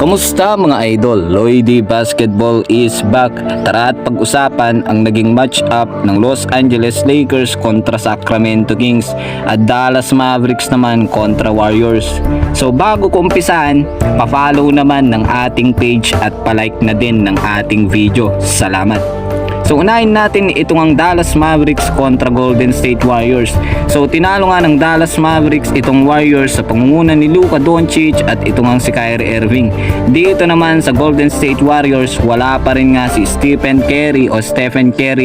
Kamusta mga idol? Lloydy Basketball is back. Tara at pag-usapan ang naging match-up ng Los Angeles Lakers kontra Sacramento Kings at Dallas Mavericks naman kontra Warriors. So bago ko umpisahan, pa-follow naman ng ating page at palike na din ng ating video. Salamat! So unahin natin itong ang Dallas Mavericks kontra Golden State Warriors. So tinalo nga ng Dallas Mavericks itong Warriors sa pangunguna ni Luka Doncic at itong ang si Kyrie Irving. Dito naman sa Golden State Warriors, wala pa rin nga si Stephen Curry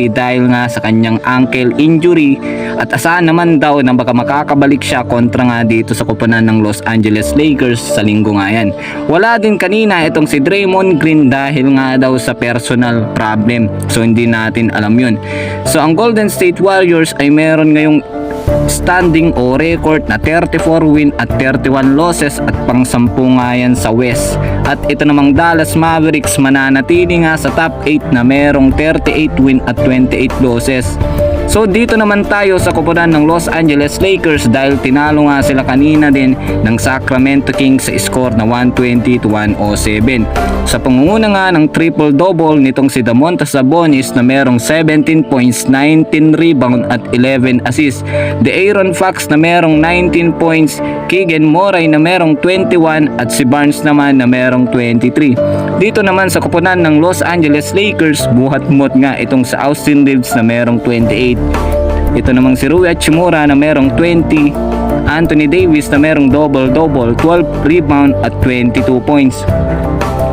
dahil nga sa kanyang ankle injury at asahan naman daw na baka makakabalik siya kontra nga dito sa koponan ng Los Angeles Lakers sa linggo nga yan. Wala din kanina itong si Draymond Green dahil nga daw sa personal problem. So hindi natin alam yun. So ang Golden State Warriors ay meron ngayong standing o record na 34 win at 31 losses at pang-10 nga yan sa West. At ito namang Dallas Mavericks mananatili nga sa top 8 na merong 38 win at 28 losses. So dito naman tayo sa koponan ng Los Angeles Lakers dahil tinalo nga sila kanina din ng Sacramento Kings sa score na 120-107. Sa pangunguna nga ng triple-double nitong si Domantas Sabonis na merong 17 points, 19 rebound at 11 assists. De'Aaron Fox na merong 19 points, Keegan Murray na merong 21 at si Barnes naman na merong 23. Dito naman sa koponan ng Los Angeles Lakers, buhat-mot nga itong sa Austin Reeves na merong 28. Ito namang si Rui Hachimura na merong 20, Anthony Davis na merong double-double, 12 rebound at 22 points.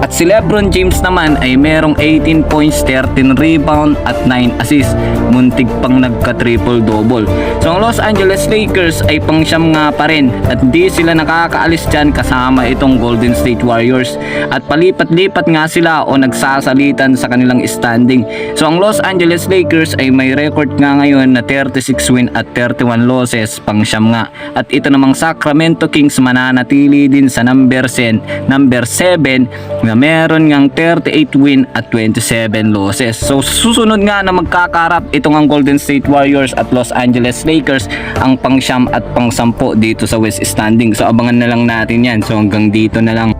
At si LeBron James naman ay merong 18 points, 13 rebound at 9 assists. Muntig pang nagka-triple-double. So ang Los Angeles Lakers ay pang-siyam nga pa rin at di sila nakakaalis dyan kasama itong Golden State Warriors. At palipat-lipat nga sila o nagsasalitan sa kanilang standing. So ang Los Angeles Lakers ay may record nga ngayon na 36 win at 31 losses, pang-siyam nga. At ito namang Sacramento Kings mananatili din sa number 7 na meron ngang 38 win at 27 losses. So susunod nga na magkakarap itong ang Golden State Warriors at Los Angeles Lakers, ang pang-siyam at pang-10 dito sa West standing. So abangan na lang natin yan. So hanggang dito na lang.